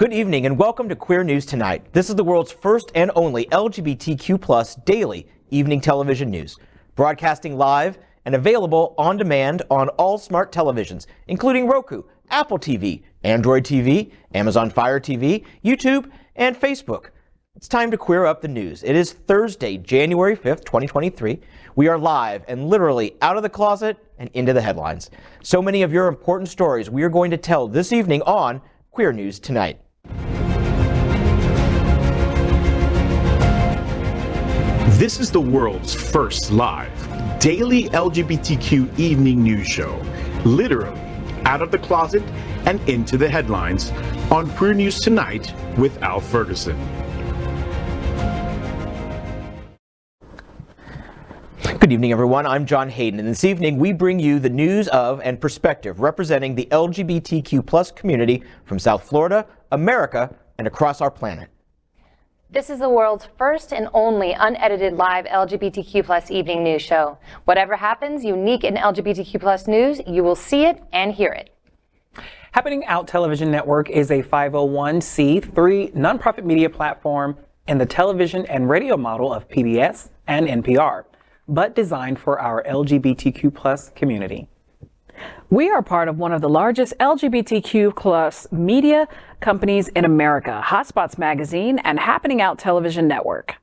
Good evening and welcome to Queer News Tonight. This is the world's first and only LGBTQ+ daily evening television news, broadcasting live and available on demand on all smart televisions, including Roku, Apple TV, Android TV, Amazon Fire TV, YouTube, and Facebook. It's time to queer up the news. It is Thursday, January 5th, 2023. We are live and literally out of the closet and into the headlines. So many of your important stories we are going to tell this evening on Queer News Tonight. This is the world's first live daily LGBTQ evening news show, literally out of the closet and into the headlines on Queer News Tonight with Al Ferguson. Good evening, everyone. I'm John Hayden, and this evening we bring you the news of and perspective representing the LGBTQ+ community from South Florida, America, and across our planet. This is the world's first and only unedited live LGBTQ+ evening news show. Whatever happens unique in LGBTQ+ news, you will see it and hear it. Happening Out Television Network is a 501c3 nonprofit media platform in the television and radio model of PBS and NPR, but designed for our LGBTQ+ community. We are part of one of the largest LGBTQ+ media companies in America, Hotspots Magazine and Happening Out Television Network.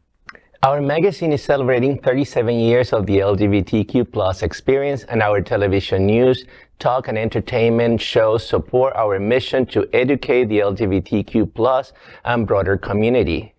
Our magazine is celebrating 37 years of the LGBTQ+ experience, and our television news, talk, and entertainment shows support our mission to educate the LGBTQ+ and broader community.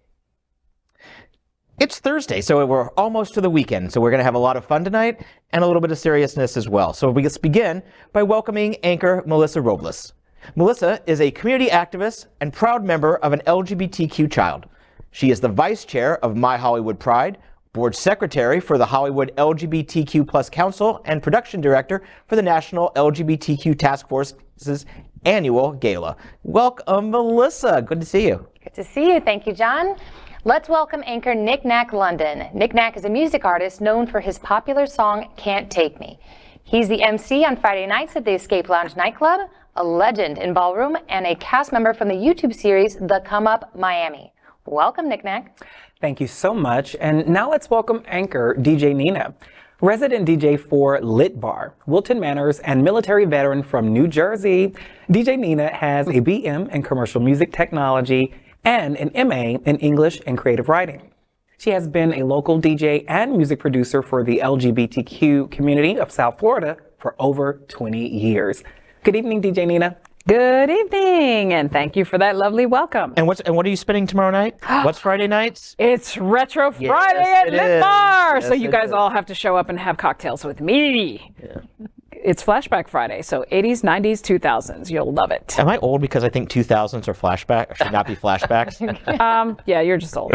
It's Thursday, so we're almost to the weekend, so we're going to have a lot of fun tonight and a little bit of seriousness as well. So let's begin by welcoming anchor Melissa Robless. Melissa is a community activist and proud member of an LGBTQ child. She is the vice chair of My Hollywood Pride, board secretary for the Hollywood LGBTQ+ Council, and production director for the National LGBTQ Task Force's annual gala. Welcome, Melissa. Good to see you. Good to see you. Thank you, John. Let's welcome anchor Nik Nak London. Nik Nak is a music artist known for his popular song, Can't Take Me. He's the MC on Friday nights at the Escape Lounge nightclub, a legend in ballroom, and a cast member from the YouTube series, The Come Up Miami. Welcome, Nik Nak. Thank you so much. And now let's welcome anchor DJ Nena, resident DJ for Lit Bar, Wilton Manors, and military veteran from New Jersey. DJ Nena has a BM in commercial music technology and an MA in English and creative writing. She has been a local DJ and music producer for the LGBTQ community of South Florida for over 20 years. Good evening, DJ Nena. Good evening, and thank you for that lovely welcome. And what are you spinning tomorrow night? What's Friday nights? It's Retro Friday at Lit Bar, so you guys all have to show up and have cocktails with me. Yeah. It's Flashback Friday, so 80s, 90s, 2000s. You'll love it. Am I old because I think 2000s are flashback? Or should not be flashbacks? Yeah, you're just old.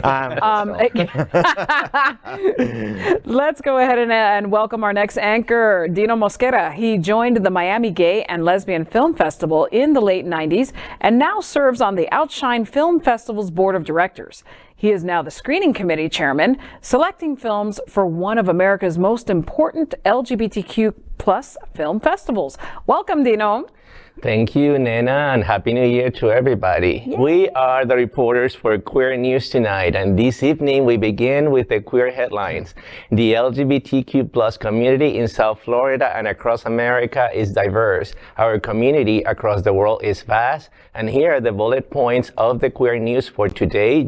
Let's go ahead and welcome our next anchor, Dino Mosquera. He joined the Miami Gay and Lesbian Film Festival in the late 90s and now serves on the Outshine Film Festival's board of directors. He is now the screening committee chairman, selecting films for one of America's most important LGBTQ+ film festivals. Welcome, Dino. Thank you, Nena, and Happy New Year to everybody. Yay. We are the reporters for Queer News Tonight, and this evening we begin with the queer headlines. The LGBTQ+ community in South Florida and across America is diverse. Our community across the world is vast, and here are the bullet points of the queer news for today,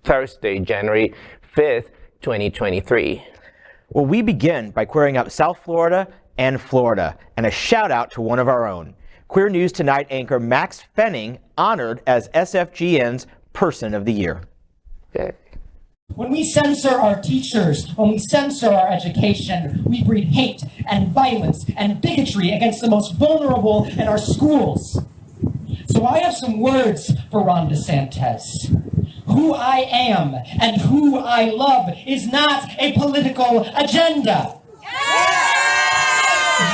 Thursday, January 5th, 2023. Well, we begin by queering up South Florida and Florida, and a shout out to one of our own. Queer News Tonight anchor Maxx Fenning honored as SFGN's Person of the Year. Okay. When we censor our teachers, when we censor our education, we breed hate and violence and bigotry against the most vulnerable in our schools. So I have some words for Ron DeSantis. Who I am and who I love is not a political agenda.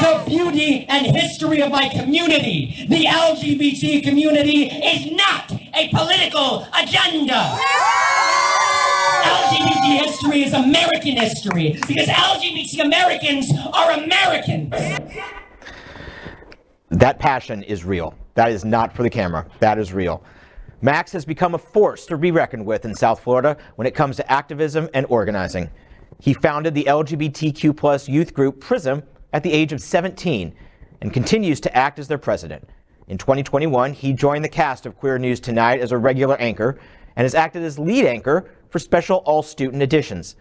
The beauty and history of my community, the LGBT community, is not a political agenda. LGBT history is American history because LGBT Americans are Americans. That passion is real. That is not for the camera. That is real. Maxx has become a force to be reckoned with in South Florida when it comes to activism and organizing. He founded the LGBTQ+ youth group PRISM at the age of 17 and continues to act as their president. In 2021, he joined the cast of Queer News Tonight as a regular anchor and has acted as lead anchor for special all-student editions.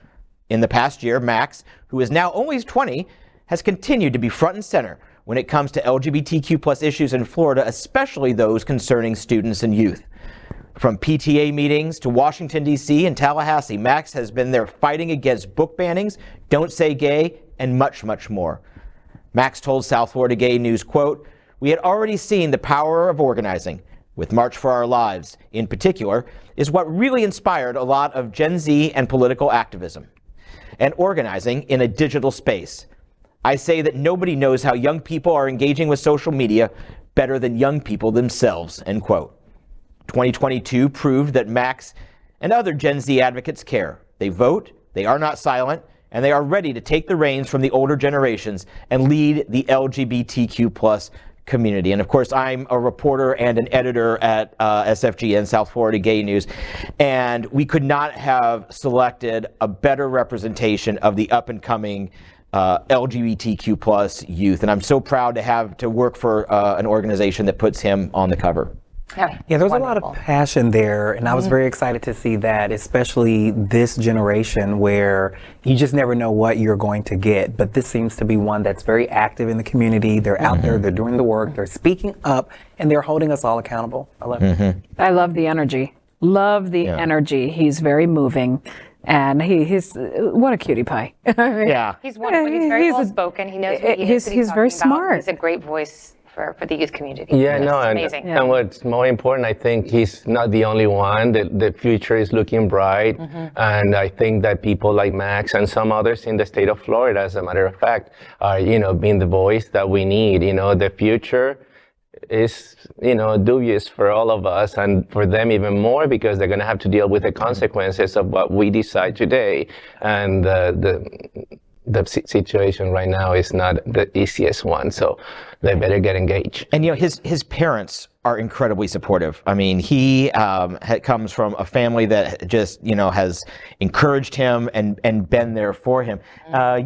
In the past year, Maxx, who is now only 20, has continued to be front and center when it comes to LGBTQ+ issues in Florida, especially those concerning students and youth. From PTA meetings to Washington, D.C. and Tallahassee, Maxx has been there fighting against book bannings, Don't Say Gay, and much, much more. Maxx told South Florida Gay News, quote, "We had already seen the power of organizing. With March for Our Lives, in particular, is what really inspired a lot of Gen Z and political activism and organizing in a digital space. I say that nobody knows how young people are engaging with social media better than young people themselves," end quote. 2022 proved that Maxx and other Gen Z advocates care. They vote, they are not silent, and they are ready to take the reins from the older generations and lead the LGBTQ+ community. And of course, I'm a reporter and an editor at SFGN, South Florida Gay News, and we could not have selected a better representation of the up-and-coming LGBTQ+ youth. And I'm so proud to have to work for an organization that puts him on the cover. Yeah, there was a lot of passion there, and I was very excited to see that, especially this generation where you just never know what you're going to get. But this seems to be one that's very active in the community. They're out there, they're doing the work, they're speaking up, and they're holding us all accountable. I love it. I love the energy. Love the energy. He's very moving. And he's what a cutie pie. Yeah. He's wonderful. He's very well spoken. He knows what he's very smart. He's a great voice for the youth community. Yeah, no, amazing. And what's more important, I think he's not the only one. The future is looking bright, and I think that people like Maxx and some others in the state of Florida, as a matter of fact, are being the voice that we need. The future is dubious for all of us, and for them even more, because they're going to have to deal with the consequences of what we decide today. And the situation right now is not the easiest one, so they better get engaged. And his parents are incredibly supportive. I mean, he comes from a family that just has encouraged him and been there for him.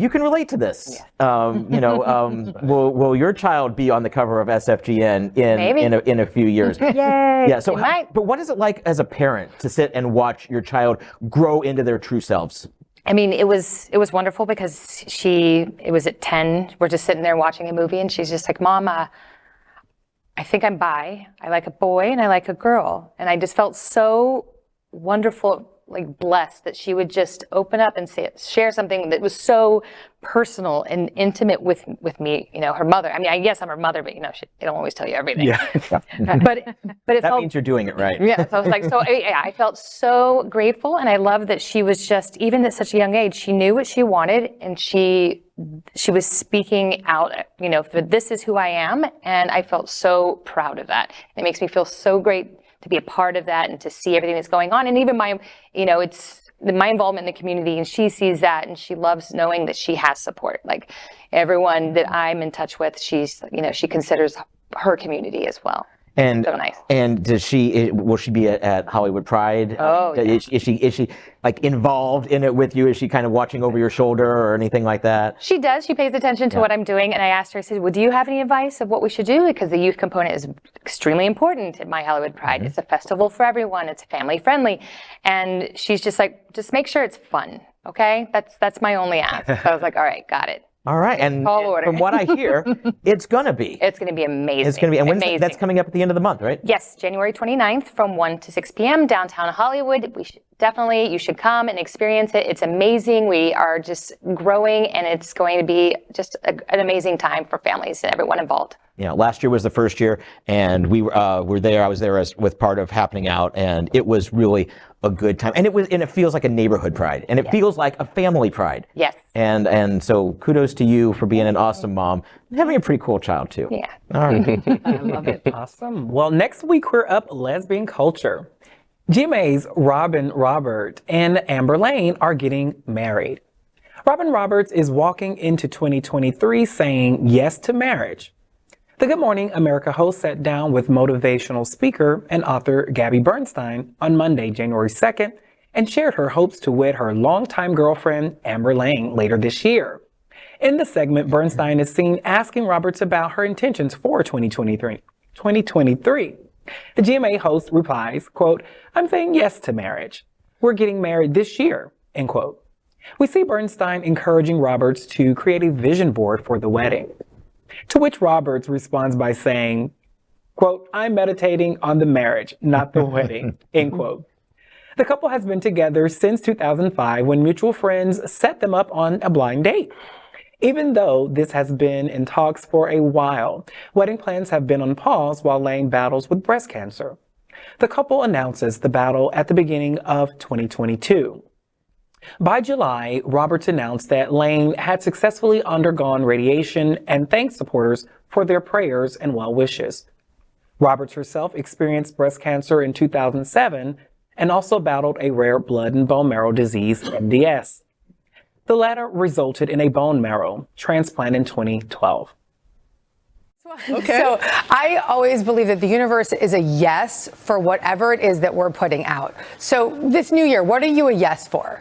You can relate to this. Will your child be on the cover of SFGN in a few years? Yay! Yeah. So, but what is it like as a parent to sit and watch your child grow into their true selves? I mean, it was wonderful because it was at 10. We're just sitting there watching a movie, and she's just like, "Mom, I think I'm bi. I like a boy and I like a girl." And I just felt so wonderful, like blessed, that she would just open up and share something that was so personal and intimate with me. Her mother. I mean, yes, I'm her mother, but they don't always tell you everything. Yeah. but it that means you're doing it right. Yeah. So I was like, I felt so grateful, and I love that she was just, even at such a young age, she knew what she wanted, and she was speaking out, for this is who I am, and I felt so proud of that. It makes me feel so great to be a part of that and to see everything that's going on, and even my involvement in the community, and she sees that, and she loves knowing that she has support. Like everyone that I'm in touch with, she considers her community as well. And so nice. And will she be at Hollywood Pride? Oh, yeah. Is she like involved in it with you? Is she kind of watching over your shoulder or anything like that? She does. She pays attention to what I'm doing. And I asked her, I said, "Well, do you have any advice of what we should do?" Because the youth component is extremely important at my Hollywood Pride. It's a festival for everyone. It's family friendly. And she's just like, just make sure it's fun. Okay. That's my only ask. So I was like, all right, got it. All right, and from what I hear, it's gonna be. It's gonna be amazing. It's gonna be, and that's coming up at the end of the month, right? Yes, January 29th from 1 to 6 p.m. downtown Hollywood. You should come and experience it. It's amazing. We are just growing, and it's going to be just an amazing time for families and everyone involved. Last year was the first year, and we were there. I was there with part of Happening Out, and it was really a good time. And it feels like a neighborhood pride, and it feels like a family pride. Yes. And so kudos to you for being an awesome mom and having a pretty cool child too. Yeah. All right. I love it. Awesome. Well, next week we're up lesbian culture. GMA's Robin Robert and Amber Laign are getting married. Robin Roberts is walking into 2023 saying yes to marriage. The Good Morning America host sat down with motivational speaker and author Gabby Bernstein on Monday, January 2nd, and shared her hopes to wed her longtime girlfriend, Amber Laign, later this year. In the segment, Bernstein is seen asking Roberts about her intentions for 2023. The GMA host replies, quote, "I'm saying yes to marriage. We're getting married this year," end quote. We see Bernstein encouraging Roberts to create a vision board for the wedding. To which Roberts responds by saying, quote, "I'm meditating on the marriage, not the wedding," end quote. The couple has been together since 2005 when mutual friends set them up on a blind date. Even though this has been in talks for a while, wedding plans have been on pause while Laign battles with breast cancer. The couple announces the battle at the beginning of 2022. By July, Roberts announced that Laign had successfully undergone radiation and thanked supporters for their prayers and well wishes. Roberts herself experienced breast cancer in 2007 and also battled a rare blood and bone marrow disease, MDS. The latter resulted in a bone marrow transplant in 2012. Okay. So I always believe that the universe is a yes for whatever it is that we're putting out. So this new year, what are you a yes for?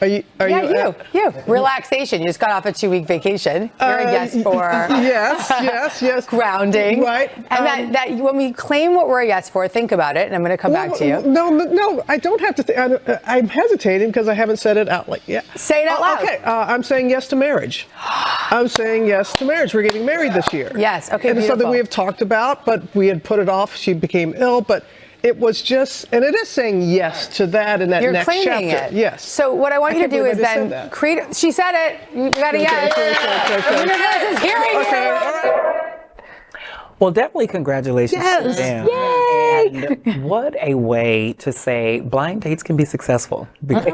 You. Relaxation. You just got off a 2-week vacation. You're a yes for. Yes. Grounding. Right. And that when we claim what we're a yes for, think about it, and I'm going to come back to you. No, I don't have to. I'm hesitating because I haven't said it out yet. Say it out loud. Okay, I'm saying yes to marriage. I'm saying yes to marriage. We're getting married this year. Yes. Okay. And it's beautiful. something we have talked about, but we had put it off. She became ill, but it was just, and it is saying yes to that in that You're next claiming chapter. it. Yes. So what I want you to do is then create. She said it. You got a yes. The universe is hearing you. Well, definitely congratulations to them. Yay! And what a way to say blind dates can be successful. Because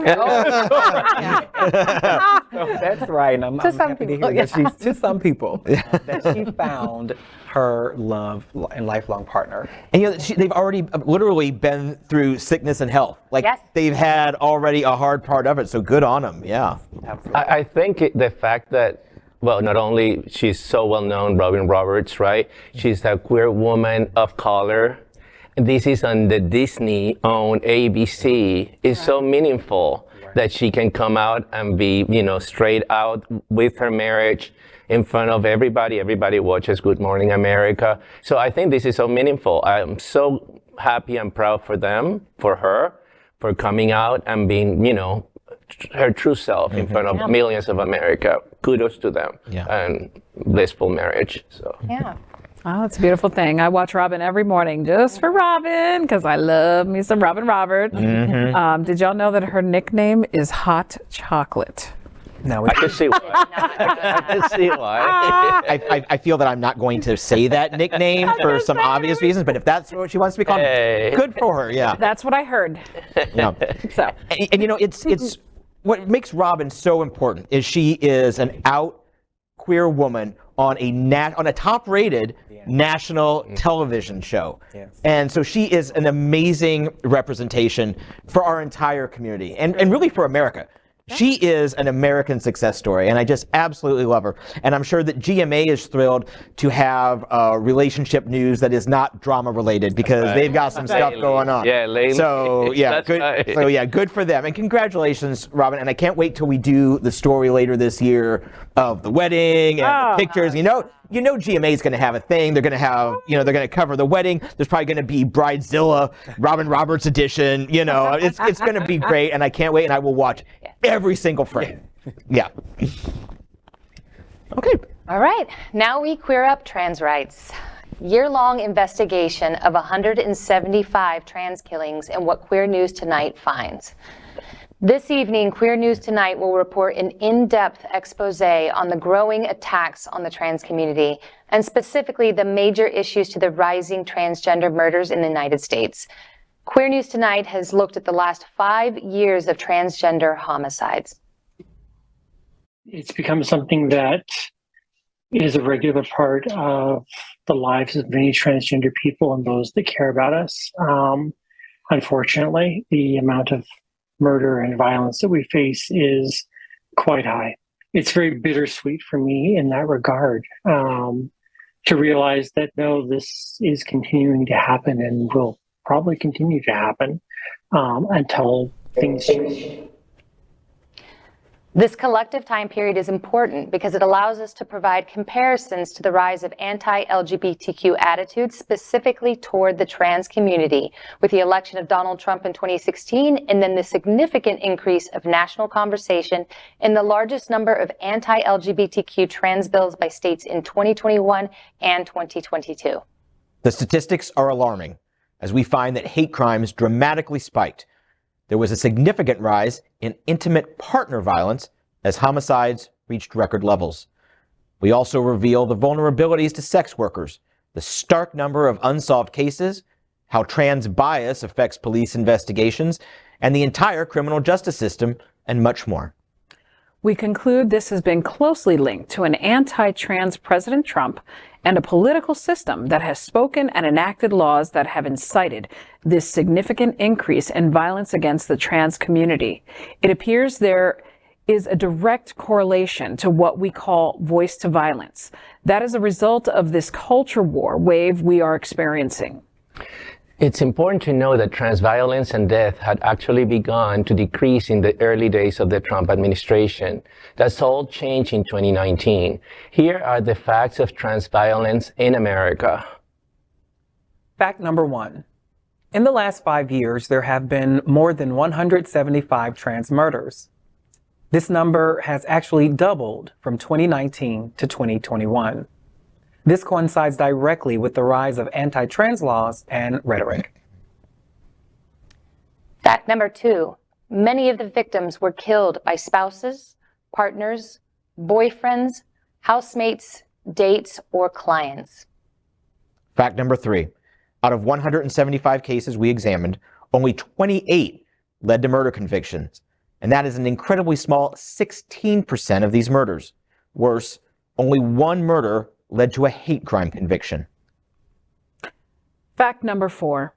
that's right. And I'm happy to hear that she's to some people that she found her love and lifelong partner. And they've already literally been through sickness and health. They've had already a hard part of it. So good on them. Yeah. Absolutely. I think the fact that, well, not only she's so well known, Robin Roberts, right? She's a queer woman of color. This is on the Disney-owned ABC. It's so meaningful that she can come out and be, straight out with her marriage in front of everybody. Everybody watches Good Morning America. So I think this is so meaningful. I'm so happy and proud for them, for her, for coming out and being, her true self in front of millions of America. Kudos to them. And blissful marriage. So. Yeah. Oh, it's a beautiful thing. I watch Robin every morning just for Robin because I love me some Robin Roberts. Did y'all know that her nickname is Hot Chocolate? No, I can see why. I can see why. I feel that I'm not going to say that nickname for some obvious reasons, but if that's what she wants to become, good for her. Yeah. That's what I heard. So, and it's what makes Robin so important is she is an out queer woman on a top-rated national television show. And so she is an amazing representation for our entire community and really for America. She is an American success story, and I just absolutely love her. And I'm sure that GMA is thrilled to have relationship news that is not drama-related because they've got some stuff going on. Yeah, Laign. So yeah, good. Right. So yeah, good for them. And congratulations, Robin. And I can't wait till we do the story later this year of the wedding and the pictures. You know GMA is going to have a thing. They're going to have, they're going to cover the wedding. There's probably going to be Bridezilla, Robin Roberts edition. It's going to be great, and I can't wait. And I will watch every single frame. Yeah. Okay. All right. Now we queer up trans rights. Year-long investigation of 175 trans killings and what Queer News Tonight finds. This evening, Queer News Tonight will report an in-depth expose on the growing attacks on the trans community, and specifically the major issues to the rising transgender murders in the United States. Queer News Tonight has looked at the last 5 years of transgender homicides. It's become something that is a regular part of the lives of many transgender people and those that care about us. Unfortunately, the amount of murder and violence that we face is quite high. It's very bittersweet for me in that regard. to realize that no, this is continuing to happen and will probably continue to happen until things change. This collective time period is important because it allows us to provide comparisons to the rise of anti-LGBTQ attitudes specifically toward the trans community, with the election of Donald Trump in 2016 and then the significant increase of national conversation in the largest number of anti-LGBTQ trans bills by states in 2021 and 2022. The statistics are alarming as we find that hate crimes dramatically spiked. There was a significant rise in intimate partner violence as homicides reached record levels. We also reveal the vulnerabilities to sex workers, the stark number of unsolved cases, how trans bias affects police investigations, and the entire criminal justice system, and much more. We conclude this has been closely linked to an anti-trans President Trump and a political system that has spoken and enacted laws that have incited this significant increase in violence against the trans community. It appears there is a direct correlation to what we call voice to violence. That is a result of this culture war wave we are experiencing. It's important to know that trans violence and death had actually begun to decrease in the early days of the Trump administration. That's all changed in 2019. Here are the facts of trans violence in America. Fact number 1. In the last 5 years, there have been more than 175 trans murders. This number has actually doubled from 2019 to 2021. This coincides directly with the rise of anti-trans laws and rhetoric. Fact number 2, many of the victims were killed by spouses, partners, boyfriends, housemates, dates, or clients. Fact number 3, out of 175 cases we examined, only 28 led to murder convictions, and that is an incredibly small 16% of these murders. Worse, only one murder led to a hate crime conviction. Fact number 4.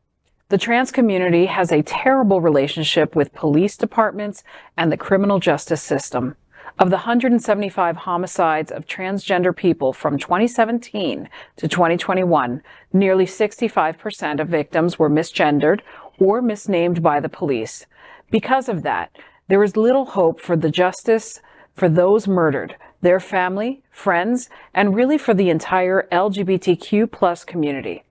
The trans community has a terrible relationship with police departments and the criminal justice system. Of the 175 homicides of transgender people from 2017 to 2021, nearly 65% of victims were misgendered or misnamed by the police. Because of that, there is little hope for the justice for those murdered, their family, friends, and really for the entire LGBTQ plus community.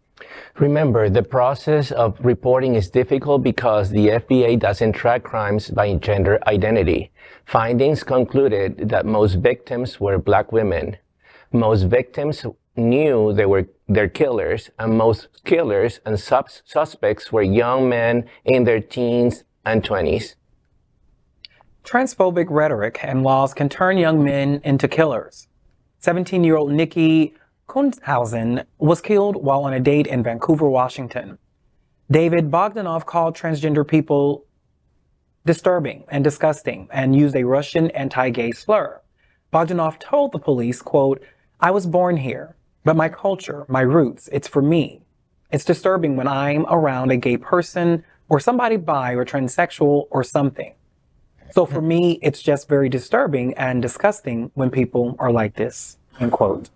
Remember, the process of reporting is difficult because the FBI doesn't track crimes by gender identity. Findings concluded that most victims were Black women. Most victims knew they were their killers, and most killers and suspects were young men in their teens and 20s. Transphobic rhetoric and laws can turn young men into killers. 17-year-old Nikki Kunthausen was killed while on a date in Vancouver, Washington. David Bogdanoff called transgender people disturbing and disgusting and used a Russian anti-gay slur. Bogdanoff told the police, quote, "I was born here, but my culture, my roots, it's for me. It's disturbing when I'm around a gay person or somebody bi or transsexual or something. So for me, it's just very disturbing and disgusting when people are like this," end quote.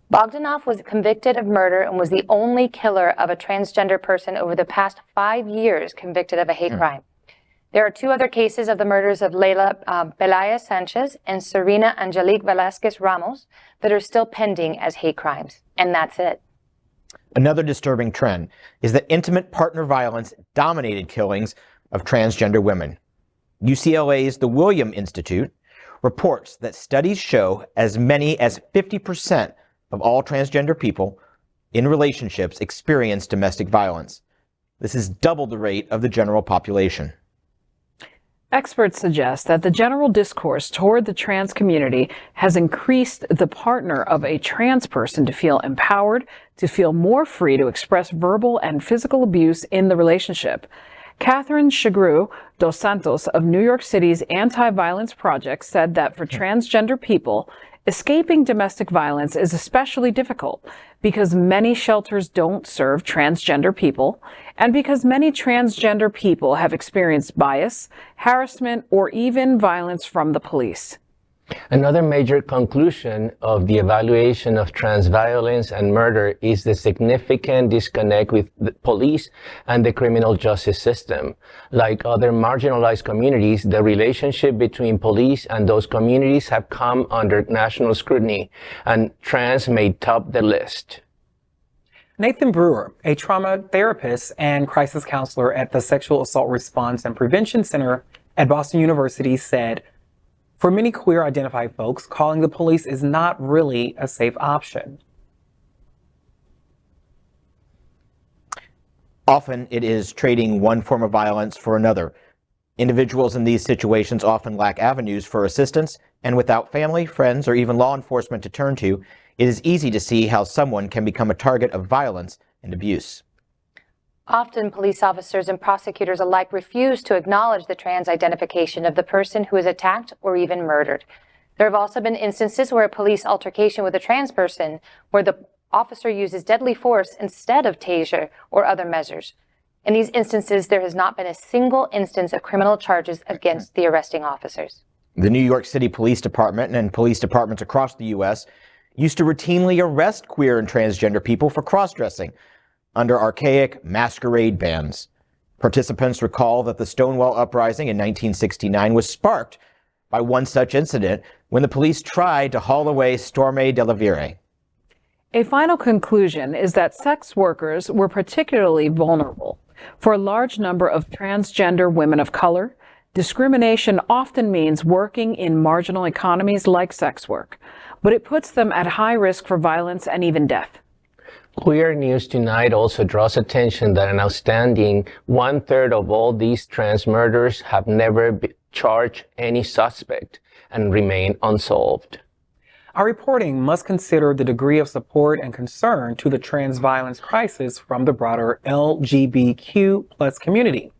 Bogdanoff was convicted of murder and was the only killer of a transgender person over the past 5 years convicted of a hate crime. There are 2 other cases of the murders of Leila Belaya Sanchez and Serena Angelique Velasquez Ramos that are still pending as hate crimes. And that's it. Another disturbing trend is that intimate partner violence dominated killings of transgender women. UCLA's The William Institute reports that studies show as many as 50% of all transgender people in relationships experience domestic violence. This is double the rate of the general population. Experts suggest that the general discourse toward the trans community has increased the partner of a trans person to feel empowered, to feel more free to express verbal and physical abuse in the relationship. Catherine Shagru dos Santos of New York City's Anti-Violence Project said that for transgender people, escaping domestic violence is especially difficult because many shelters don't serve transgender people and because many transgender people have experienced bias, harassment, or even violence from the police. Another major conclusion of the evaluation of trans violence and murder is the significant disconnect with the police and the criminal justice system. Like other marginalized communities, the relationship between police and those communities have come under national scrutiny, and trans may top the list. Nathan Brewer, a trauma therapist and crisis counselor at the Sexual Assault Response and Prevention Center at Boston University, said, "For many queer identified folks, calling the police is not really a safe option." Often it is trading one form of violence for another. Individuals in these situations often lack avenues for assistance, and without family, friends, or even law enforcement to turn to, it is easy to see how someone can become a target of violence and abuse. Often, police officers and prosecutors alike refuse to acknowledge the trans identification of the person who is attacked or even murdered. There have also been instances where a police altercation with a trans person, where the officer uses deadly force instead of taser or other measures. In these instances, there has not been a single instance of criminal charges against the arresting officers. The New York City Police Department and police departments across the U.S. used to routinely arrest queer and transgender people for cross-dressing under archaic masquerade bans. Participants recall that the Stonewall Uprising in 1969 was sparked by one such incident when the police tried to haul away Storme de la Vire. A final conclusion is that sex workers were particularly vulnerable. For a large number of transgender women of color, discrimination often means working in marginal economies like sex work, but it puts them at high risk for violence and even death. Queer News Tonight also draws attention that an outstanding 1/3 of all these trans murders have never charged any suspect and remain unsolved. Our reporting must consider the degree of support and concern to the trans violence crisis from the broader LGBTQ plus community.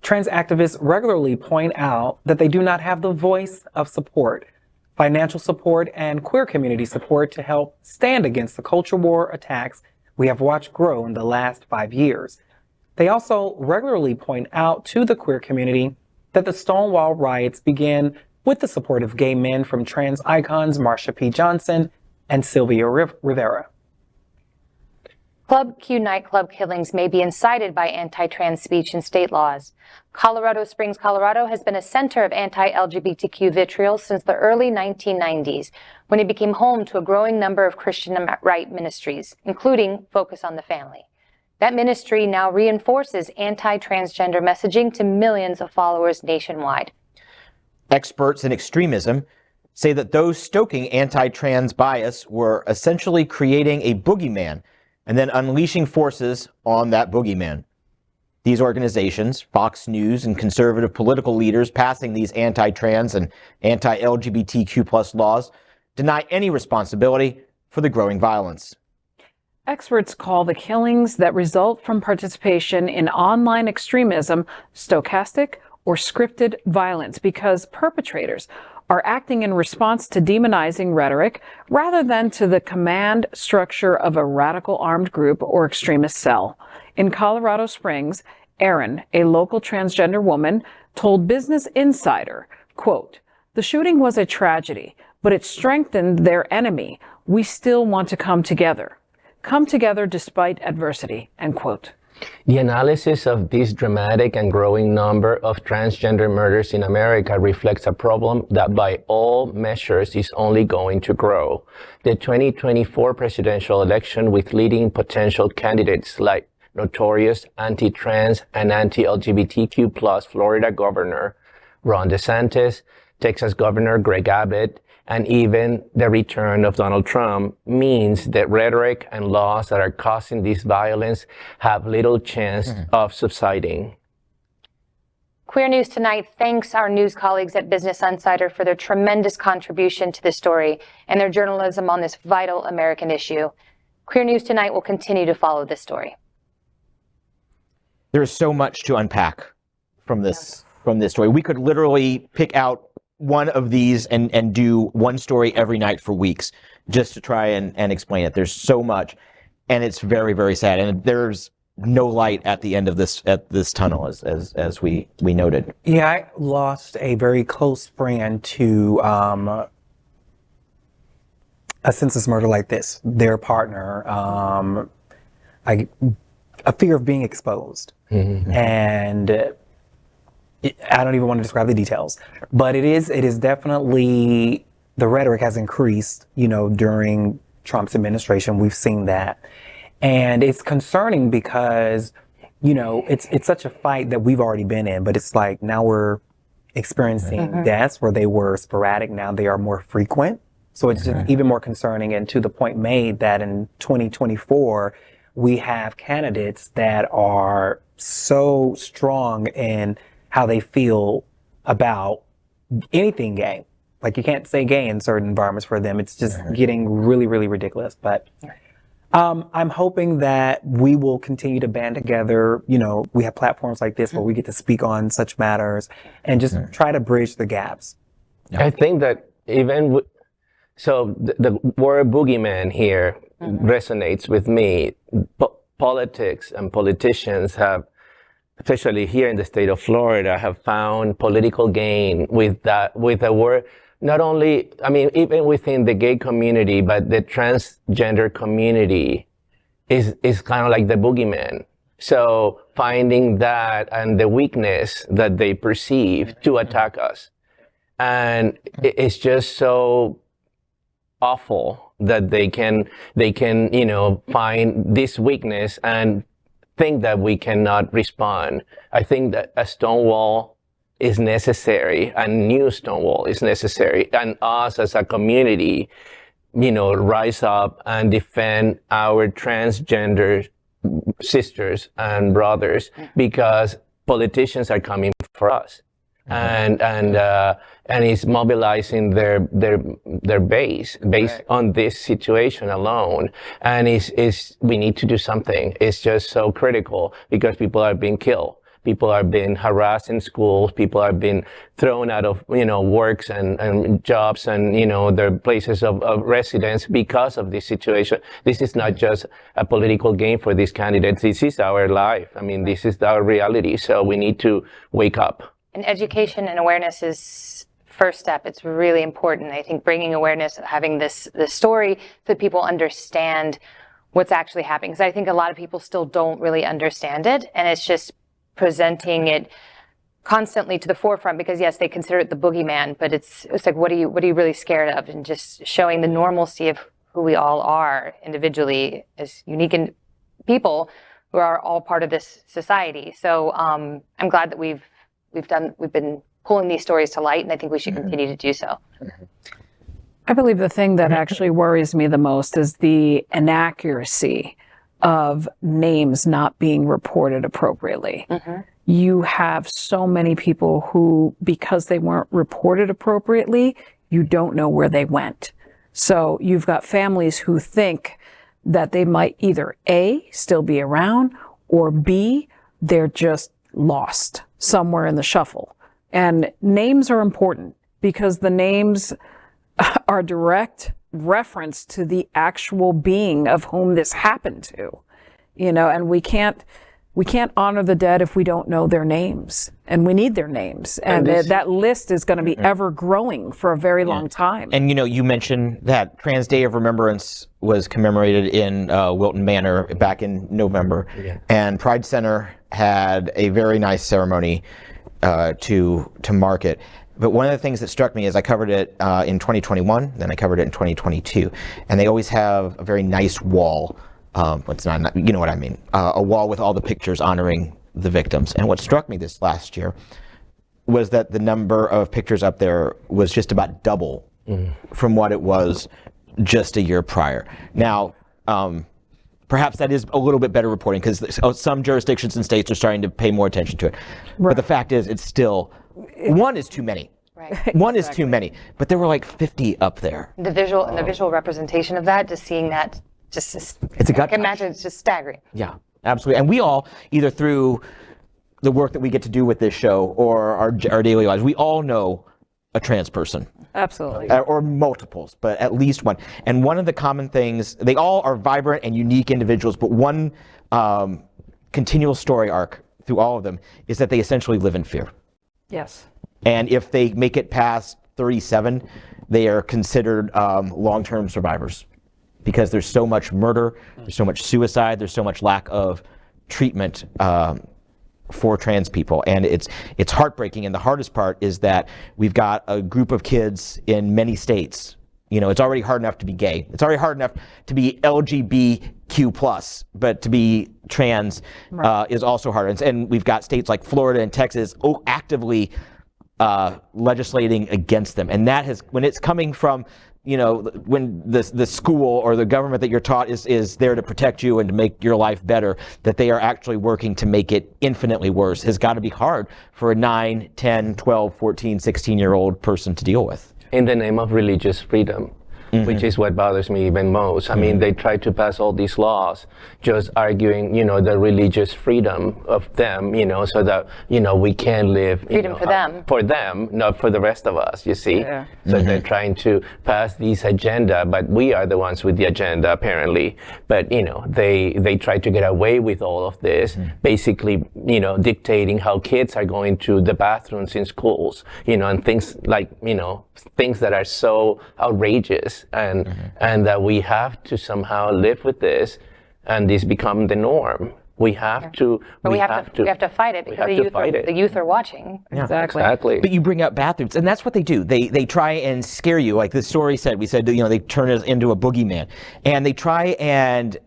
Trans activists regularly point out that they do not have the voice of support, financial support, and queer community support to help stand against the culture war attacks we have watched grow in the last 5 years. They also regularly point out to the queer community that the Stonewall riots began with the support of gay men from trans icons Marsha P. Johnson and Sylvia Rivera. Club Q nightclub killings may be incited by anti-trans speech in state laws. Colorado Springs, Colorado has been a center of anti-LGBTQ vitriol since the early 1990s, when it became home to a growing number of Christian right ministries, including Focus on the Family. That ministry now reinforces anti-transgender messaging to millions of followers nationwide. Experts in extremism say that those stoking anti-trans bias were essentially creating a boogeyman and then unleashing forces on that boogeyman. These organizations, Fox News, and conservative political leaders passing these anti-trans and anti-LGBTQ plus laws deny any responsibility for the growing violence. Experts call the killings that result from participation in online extremism stochastic or scripted violence because perpetrators are acting in response to demonizing rhetoric rather than to the command structure of a radical armed group or extremist cell. In Colorado Springs, Erin, a local transgender woman, told Business Insider, quote, "The shooting was a tragedy, but it strengthened their enemy. We still want to come together. Come together despite adversity," end quote. The analysis of this dramatic and growing number of transgender murders in America reflects a problem that by all measures is only going to grow. The 2024 presidential election, with leading potential candidates like notorious anti-trans and anti-LGBTQ plus Florida Governor Ron DeSantis, Texas Governor Greg Abbott, and even the return of Donald Trump, means that rhetoric and laws that are causing this violence have little chance of subsiding. Queer News Tonight thanks our news colleagues at Business Insider for their tremendous contribution to this story and their journalism on this vital American issue. Queer News Tonight will continue to follow this story. There is so much to unpack from this story. We could literally pick out one of these and do one story every night for weeks just to try and explain it. There's so much, and it's very, very sad. And there's no light at the end of this tunnel, as we noted. Yeah, I lost a very close friend to a senseless murder like this, their partner, a fear of being exposed. And I don't even want to describe the details, but it is definitely, the rhetoric has increased, during Trump's administration. We've seen that. And it's concerning because, it's such a fight that we've already been in, but it's like now we're experiencing deaths where they were sporadic. Now they are more frequent. So it's just even more concerning. And to the point made that in 2024, we have candidates that are so strong in how they feel about anything gay. Like, you can't say gay in certain environments for them. It's just getting really, really ridiculous. But I'm hoping that we will continue to band together. We have platforms like this where we get to speak on such matters and just try to bridge the gaps. I think that even so the word boogeyman here resonates with me. Politics and politicians have, especially here in the state of Florida, have found political gain with the word. Not only, even within the gay community, but the transgender community is kind of like the boogeyman. So finding that and the weakness that they perceive to attack us. And it's just so awful that they can, find this weakness and think that we cannot respond. I think that a Stonewall is necessary, a new Stonewall is necessary, and us as a community, rise up and defend our transgender sisters and brothers, because politicians are coming for us. And it's mobilizing their base based on this situation alone. And we need to do something. It's just so critical because people are being killed. People are being harassed in schools. People are being thrown out of, works and jobs and, their places of residence because of this situation. This is not just a political game for these candidates. This is our life. This is our reality. So we need to wake up. And education and awareness is first step. It's really important. I think bringing awareness, having this story so that people understand what's actually happening. Because I think a lot of people still don't really understand it. And it's just presenting it constantly to the forefront, because yes, they consider it the boogeyman, but it's like, what are you really scared of? And just showing the normalcy of who we all are individually as unique people who are all part of this society. So I'm glad that we've been pulling these stories to light, and I think we should continue to do so. I believe the thing that actually worries me the most is the inaccuracy of names not being reported appropriately. You have so many people who, because they weren't reported appropriately, you don't know where they went. So you've got families who think that they might either A, still be around, or B, they're just lost somewhere in the shuffle. And names are important because the names are direct reference to the actual being of whom this happened to, and we can't honor the dead if we don't know their names, and we need their names. And that list is going to be ever growing for a very long time. And you mentioned that Trans Day of Remembrance was commemorated in Wilton Manor back in November, and Pride Center had a very nice ceremony to mark it. But one of the things that struck me is I covered it in 2021, then I covered it in 2022, and they always have a very nice wall. It's not, you know what I mean, a wall with all the pictures honoring the victims. And what struck me this last year was that the number of pictures up there was just about double from what it was just a year prior. Now, perhaps that is a little bit better reporting because some jurisdictions and states are starting to pay more attention to it. But the fact is, it's still, one is too many. One is too many. But there were like 50 up there. The visual representation of that, just seeing that, it's a gut. I can imagine it's just staggering. Yeah, absolutely. And we all, either through the work that we get to do with this show or our daily lives, we all know a trans person. Absolutely. Or multiples, but at least one. And one of the common things, they all are vibrant and unique individuals, but one continual story arc through all of them is that they essentially live in fear. Yes. And if they make it past 37, they are considered long-term survivors because there's so much murder, there's so much suicide, there's so much lack of treatment for trans people, and it's heartbreaking. And the hardest part is that we've got a group of kids in many states. You know, it's already hard enough to be gay. It's already hard enough to be LGBTQ+, but to be trans is also hard. And we've got states like Florida and Texas actively legislating against them. And that has, when it's coming from, you know, when the school or the government that you're taught is there to protect you and to make your life better, that they are actually working to make it infinitely worse, has got to be hard for a 9, 10, 12, 14, 16-year-old person to deal with. In the name of religious freedom, which is what bothers me even most. I mean, they try to pass all these laws just arguing, you know, the religious freedom of them, you know, so that, you know, we can live freedom for them. For them, not for the rest of us, you see? Yeah. So they're trying to pass this agenda, but we are the ones with the agenda, apparently. But, you know, they try to get away with all of this, basically, you know, dictating how kids are going to the bathrooms in schools, you know, and things like, you know, things that are so outrageous. And that we have to somehow live with this, and this become the norm. We have to. But we have to fight it because the youth are watching. Yeah. Exactly. But you bring up bathrooms, and that's what they do. They try and scare you, like the story said. We said, you know, they turn us into a boogeyman, and they try and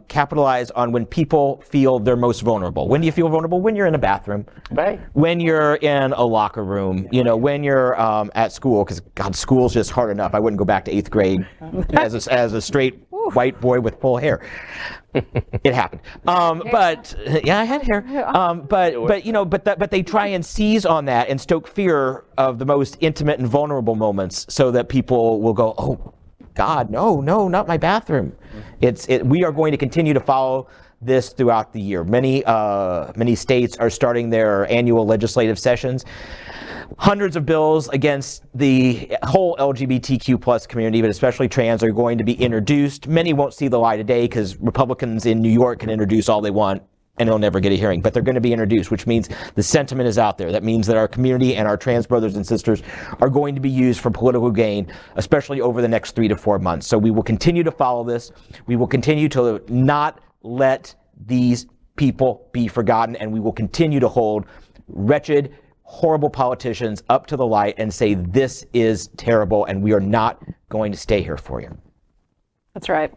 capitalize on when people feel they're most vulnerable. When do you feel vulnerable? When you're in a bathroom, right? When you're in a locker room, you know, when you're at school, because God, school's just hard enough. I wouldn't go back to 8th grade as a straight white boy with full hair. It happened. But yeah, I had hair. But you know, but they try and seize on that and stoke fear of the most intimate and vulnerable moments, so that people will go, oh God, no, not my bathroom. We are going to continue to follow this throughout the year. Many states are starting their annual legislative sessions. Hundreds of bills against the whole LGBTQ+ community, but especially trans, are going to be introduced. Many won't see the light of day because Republicans in New York can introduce all they want and it'll never get a hearing, but they're going to be introduced, which means the sentiment is out there. That means that our community and our trans brothers and sisters are going to be used for political gain, especially over the next 3 to 4 months. So we will continue to follow this. We will continue to not let these people be forgotten, and we will continue to hold wretched, horrible politicians up to the light and say, this is terrible, and we are not going to stay here for you. That's right.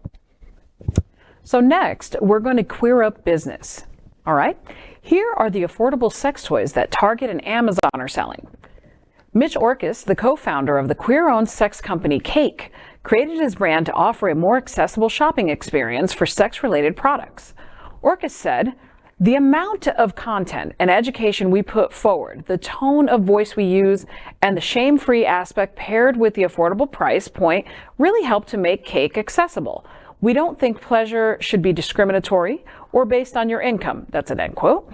So next, we're going to queer up business. All right? Here are the affordable sex toys that Target and Amazon are selling. Mitch Orkus, the co-founder of the queer-owned sex company Cake, created his brand to offer a more accessible shopping experience for sex-related products. Orkus said, "The amount of content and education we put forward, the tone of voice we use, and the shame-free aspect paired with the affordable price point really helped to make Cake accessible. We don't think pleasure should be discriminatory or based on your income." That's an end quote.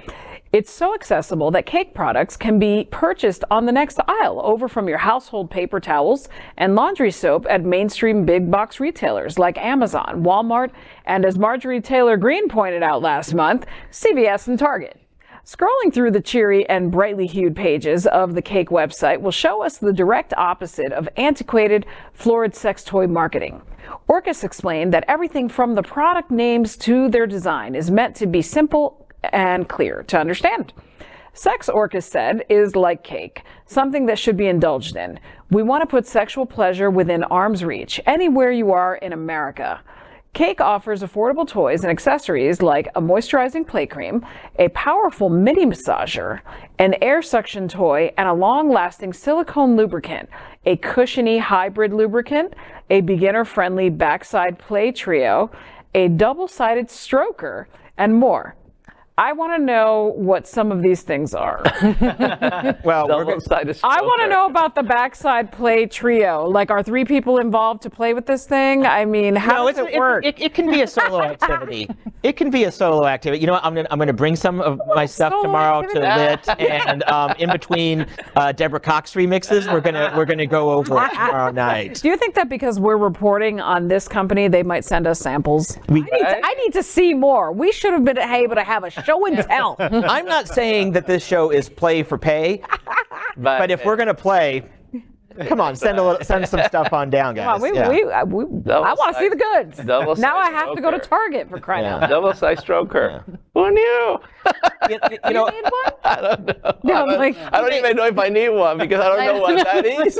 "It's so accessible that Cake products can be purchased on the next aisle over from your household paper towels and laundry soap at mainstream big box retailers like Amazon, Walmart, and as Marjorie Taylor Greene pointed out last month, CVS and Target." Scrolling through the cheery and brightly hued pages of the Cake website will show us the direct opposite of antiquated, florid sex toy marketing. Orkus explained that everything from the product names to their design is meant to be simple and clear to understand. Sex, Orkus said, is like cake, something that should be indulged in. We want to put sexual pleasure within arm's reach, anywhere you are in America. Cake offers affordable toys and accessories like a moisturizing play cream, a powerful mini massager, an air suction toy, and a long-lasting silicone lubricant, a cushiony hybrid lubricant, a beginner-friendly backside play trio, a double-sided stroker, and more. I want to know what some of these things are. Well, I want to know about the backside play trio. Like, are 3 people involved to play with this thing? I mean, how does it work? It can be a solo activity. It can be a solo activity. You know what? I'm gonna bring some of my stuff tomorrow to Lit, and in between Deborah Cox remixes, we're gonna go over it tomorrow night. Do you think that because we're reporting on this company, they might send us samples? I need to see more. We should have been able to have a show and tell. I'm not saying that this show is play for pay, but if we're going to play, Come on, send some stuff on down, guys. Come on, I want to see the goods. Now I have to go to Target for crying out loud. Double-sized stroker. Who knew? You know, need one? I don't know. Yeah, I don't even know if I need one because I don't know what that is.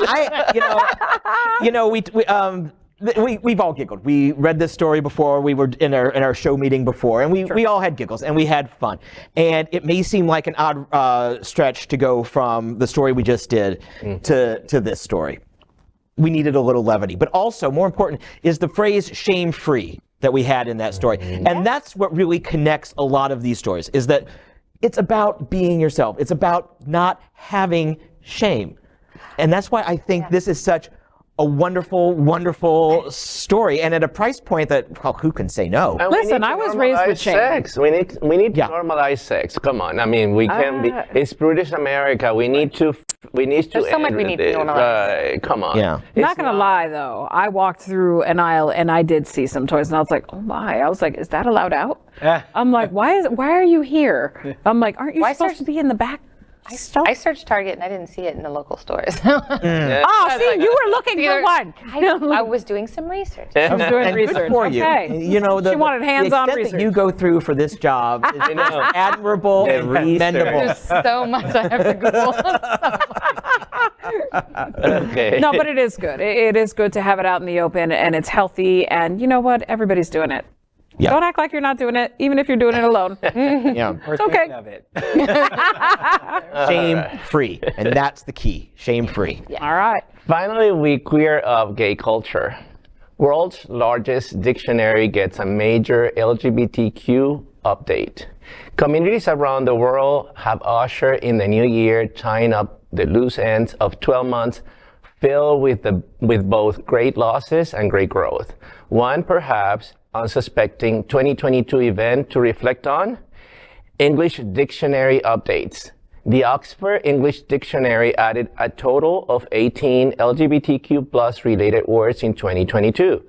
We've all giggled. We read this story before. We were in our show meeting before, and we all had giggles and we had fun. And it may seem like an odd stretch to go from the story we just did to this story. We needed a little levity, but also more important is the phrase "shame-free" that we had in that story, and that's what really connects a lot of these stories. Is that it's about being yourself. It's about not having shame, and that's why I think this is such a wonderful, wonderful story, and at a price point that, well, who can say no? Listen, I was raised with shame. Sex. We need to normalize sex. Come on, I mean, we can be. It's British America. We need to. There's so much we need to normalize. Right, come on. Yeah. I'm not gonna lie though, I walked through an aisle and I did see some toys, and I was like, oh my! I was like, is that allowed out? I'm like, why are you here? I'm like, aren't you supposed to be in the back? I searched Target and I didn't see it in the local stores. Oh, see, you were looking for one. I was doing some research. I was doing research. Good for you. Okay. You know, she wanted hands-on the extent research. that you go through for this job is admirable and commendable. There's so much I have to Google. Okay. No, but it is good. It is good to have it out in the open, and it's healthy. And you know what? Everybody's doing it. Yeah. Don't act like you're not doing it, even if you're doing it alone. Yeah. It's okay. Shame-free, and that's the key. Shame-free. Yeah. All right. Finally, we queer up gay culture. World's largest dictionary gets a major LGBTQ update. Communities around the world have ushered in the new year, tying up the loose ends of 12 months filled with both great losses and great growth. One perhaps unsuspecting 2022 event to reflect on: English dictionary updates. The Oxford English Dictionary added a total of 18 LGBTQ+ related words in 2022,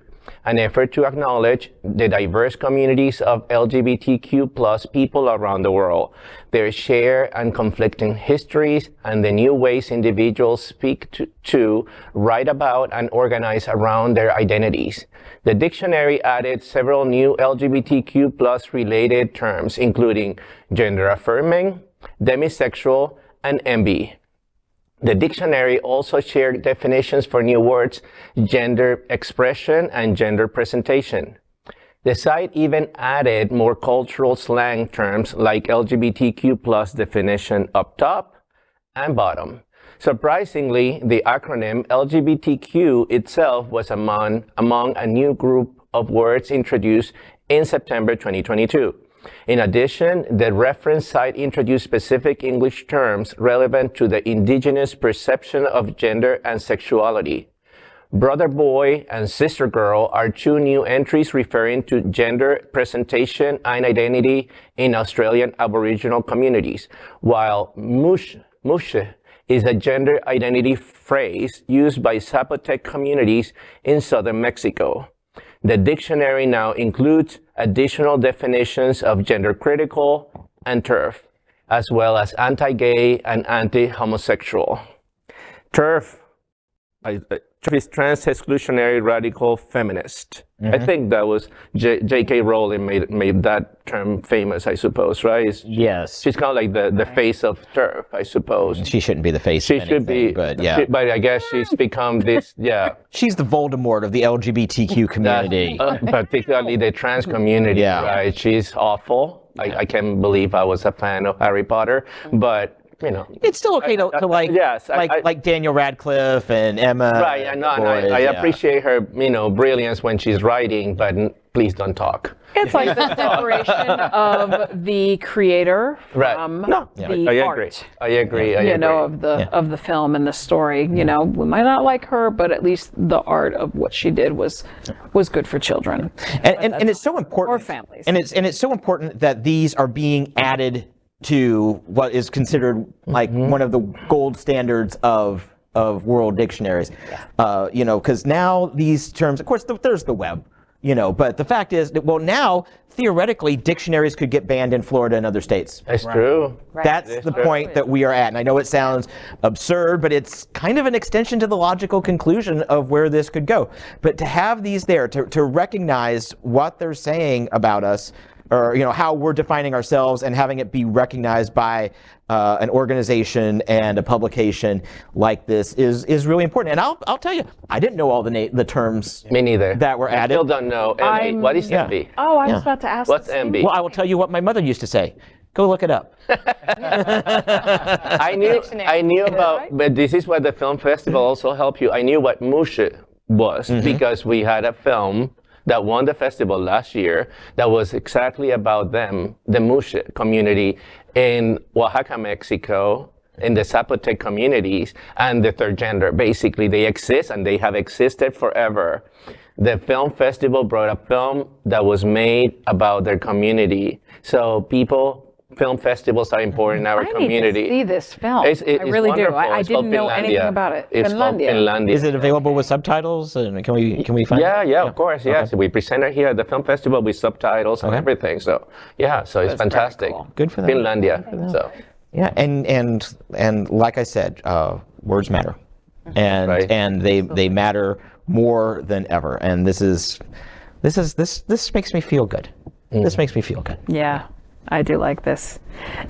an effort to acknowledge the diverse communities of LGBTQ+ people around the world, their shared and conflicting histories, and the new ways individuals speak to, write about, and organize around their identities. The dictionary added several new LGBTQ+ related terms, including gender affirming, demisexual, and MB. The dictionary also shared definitions for new words, gender expression, and gender presentation. The site even added more cultural slang terms like LGBTQ+ definition up top and bottom. Surprisingly, the acronym LGBTQ itself was among a new group of words introduced in September 2022. In addition, the reference site introduced specific English terms relevant to the indigenous perception of gender and sexuality. Brother boy and sister girl are two new entries referring to gender presentation and identity in Australian Aboriginal communities, while mush is a gender identity phrase used by Zapotec communities in southern Mexico. The dictionary now includes additional definitions of gender critical and TERF, as well as anti-gay and anti-homosexual. TERF is trans-exclusionary radical feminist. I think that was J.K. Rowling made that term famous, I suppose, right? Yes. She's kind of like the face of TERF, I suppose. She shouldn't be the face She of anything, should be, but yeah. but I guess she's become this, yeah. She's the Voldemort of the LGBTQ community. Particularly the trans community, right? She's awful. I can't believe I was a fan of Harry Potter, but you know, it's still okay to like, yes, like Daniel Radcliffe and Emma. Right, I appreciate her, brilliance when she's writing, but please don't talk. It's like the separation of the creator from the art. I agree. Of the film and the story. You know, we might not like her, but at least the art of what she did was good for children. And it's so important. Or families. And it's so important that these are being added to what is considered like one of the gold standards of world dictionaries. Because now these terms, of course, there's the web. you know, but the fact is that, well, now theoretically dictionaries could get banned in Florida and other states. That's true. That's the point that we are at. And I know it sounds absurd, but it's kind of an extension to the logical conclusion of where this could go. But to have these there, to recognize what they're saying about us, or, you know, how we're defining ourselves, and having it be recognized by an organization and a publication like this is really important. And I'll tell you, I didn't know all the terms. Me neither. That were added. I still don't know. MB. What is MB? Oh, I was about to ask. What's MB? Well, I will tell you what my mother used to say. Go look it up. I knew about, but this is what the film festival also helped you. I knew what mushe was because we had a film that won the festival last year that was exactly about them, the mushe community in Oaxaca, Mexico, in the Zapotec communities, and the third gender. Basically, they exist and they have existed forever. The film festival brought a film that was made about their community. So film festivals are important in our community. I need to see this film. It's I really do. I didn't know anything about it. It's called Finlandia. Is it available with subtitles? And can we find it? Yeah, of course. Yes, we presented here at the film festival with subtitles and everything. So so it's fantastic. Cool. Good for them. Finlandia. So yeah, and like I said, words matter, and they matter more than ever. And this makes me feel good. This makes me feel good. Yeah. I do like this.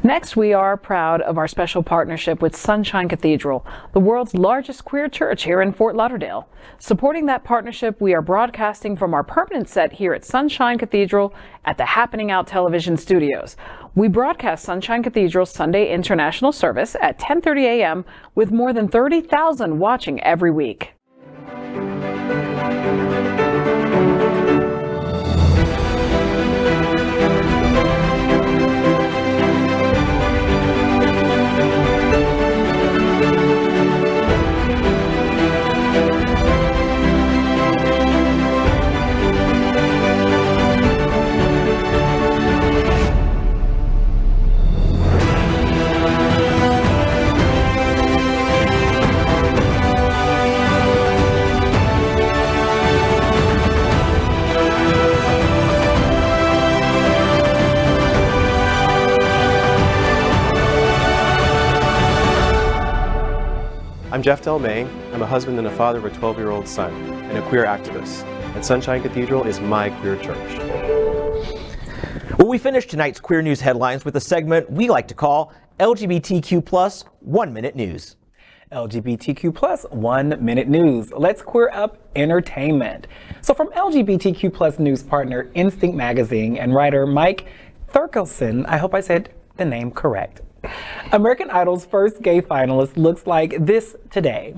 Next, we are proud of our special partnership with Sunshine Cathedral, the world's largest queer church here in Fort Lauderdale. Supporting that partnership, we are broadcasting from our permanent set here at Sunshine Cathedral at the Happening Out Television Studios. We broadcast Sunshine Cathedral's Sunday International Service at 10:30 a.m. with more than 30,000 watching every week. I'm Jeff Delmain. I'm a husband and a father of a 12-year-old son and a queer activist. And Sunshine Cathedral is my queer church. Well, we finished tonight's Queer News headlines with a segment we like to call LGBTQ plus 1 Minute News. LGBTQ plus 1 Minute News. Let's queer up entertainment. So from LGBTQ plus news partner Instinct Magazine and writer Mike Thurkelson, I hope I said the name correct. American Idol's first gay finalist looks like this today.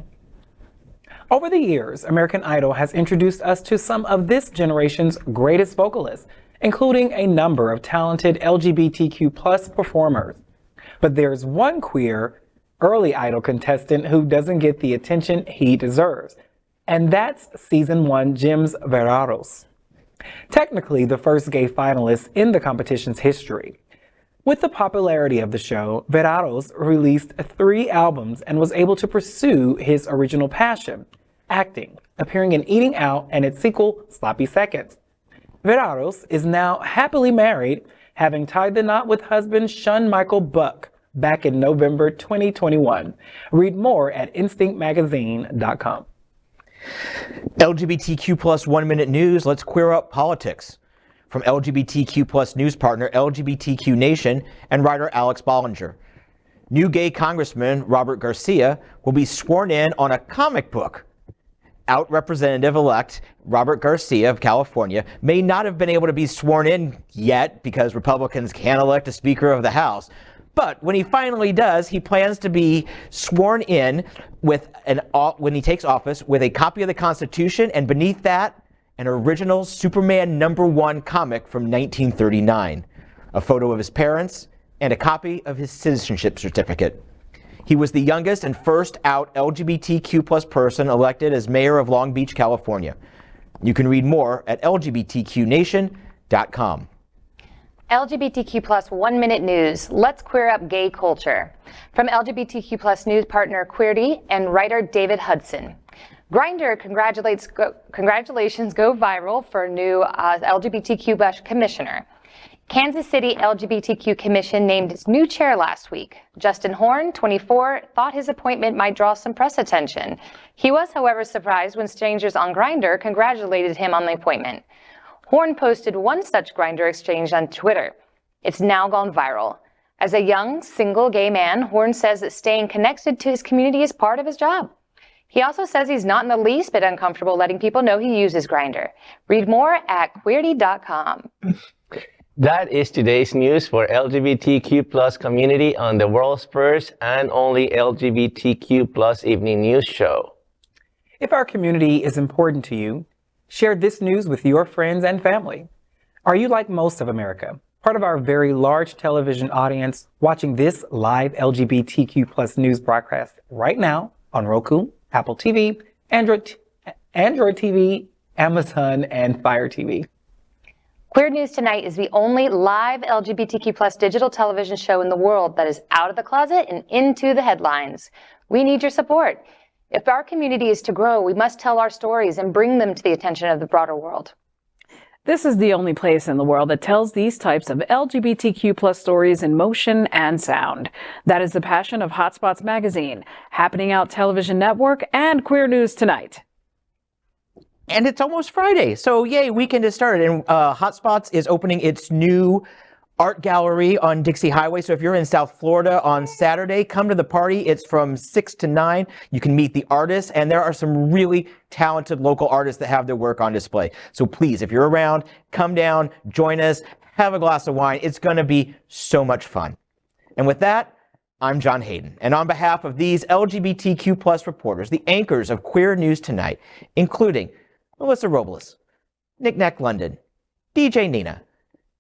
Over the years, American Idol has introduced us to some of this generation's greatest vocalists, including a number of talented LGBTQ plus performers. But there's one queer early Idol contestant who doesn't get the attention he deserves, and that's Season 1 Jim's Verados. Technically, the first gay finalist in the competition's history. With the popularity of the show, Verados released 3 albums and was able to pursue his original passion, acting, appearing in Eating Out and its sequel, Sloppy Seconds. Verados is now happily married, having tied the knot with husband Sean Michael Buck back in November 2021. Read more at instinctmagazine.com. LGBTQ plus 1 Minute News, let's queer up politics. From LGBTQ plus news partner LGBTQ Nation and writer Alex Bollinger. New gay Congressman Robert Garcia will be sworn in on a comic book. Out Representative-elect Robert Garcia of California may not have been able to be sworn in yet because Republicans can't elect a Speaker of the House. But when he finally does, he plans to be sworn in with when he takes office with a copy of the Constitution, and beneath that, an original Superman #1 comic from 1939, a photo of his parents, and a copy of his citizenship certificate. He was the youngest and first out LGBTQ plus person elected as mayor of Long Beach, California. You can read more at lgbtqnation.com. LGBTQ plus 1 Minute News. Let's queer up gay culture. From LGBTQ plus news partner Queerty and writer David Hudson. Grindr congratulations go viral for new LGBTQ commissioner. Kansas City LGBTQ Commission named its new chair last week. Justin Horn, 24, thought his appointment might draw some press attention. He was, however, surprised when strangers on Grindr congratulated him on the appointment. Horn posted one such Grindr exchange on Twitter. It's now gone viral. As a young, single gay man, Horn says that staying connected to his community is part of his job. He also says he's not in the least bit uncomfortable letting people know he uses Grindr. Read more at queerty.com. That is today's news for LGBTQ+ community on the world's first and only LGBTQ+ evening news show. If our community is important to you, share this news with your friends and family. Are you like most of America, part of our very large television audience, watching this live LGBTQ+ news broadcast right now on Roku, Apple TV, Android TV, Amazon, and Fire TV? Queer News Tonight is the only live LGBTQ+ digital television show in the world that is out of the closet and into the headlines. We need your support. If our community is to grow, we must tell our stories and bring them to the attention of the broader world. This is the only place in the world that tells these types of LGBTQ+ stories in motion and sound. That is the passion of Hotspots Magazine, Happening Out Television Network, and Queer News Tonight. And it's almost Friday, so yay, weekend has started. And Hotspots is opening its new art gallery on Dixie Highway. So if you're in South Florida on Saturday, come to the party. It's from 6 to 9. You can meet the artists, and there are some really talented local artists that have their work on display. So please, if you're around, come down, join us, have a glass of wine. It's going to be so much fun. And with that, I'm John Hayden. And on behalf of these LGBTQ+ reporters, the anchors of Queer News Tonight, including Melissa Robless, Nik Nak London, DJ Nena,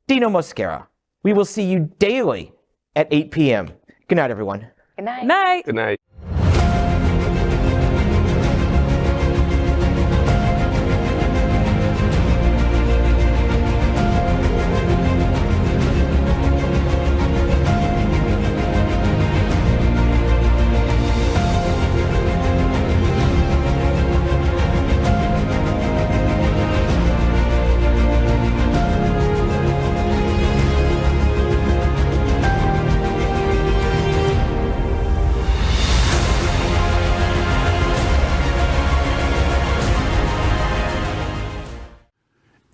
Dino Mosquera. We will see you daily at 8 p.m. Good night, everyone. Good night. Good night. Good night.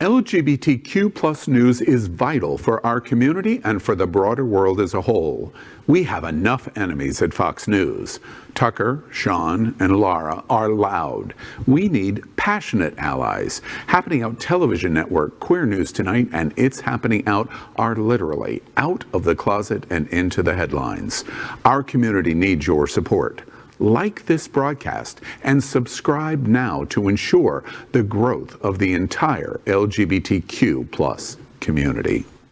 LGBTQ+ news is vital for our community and for the broader world as a whole. We have enough enemies at Fox News. Tucker, Sean, and Lara are loud. We need passionate allies. Happening Out Television Network, Queer News Tonight, and It's Happening Out are literally out of the closet and into the headlines. Our community needs your support. Like this broadcast and subscribe now to ensure the growth of the entire LGBTQ+ community.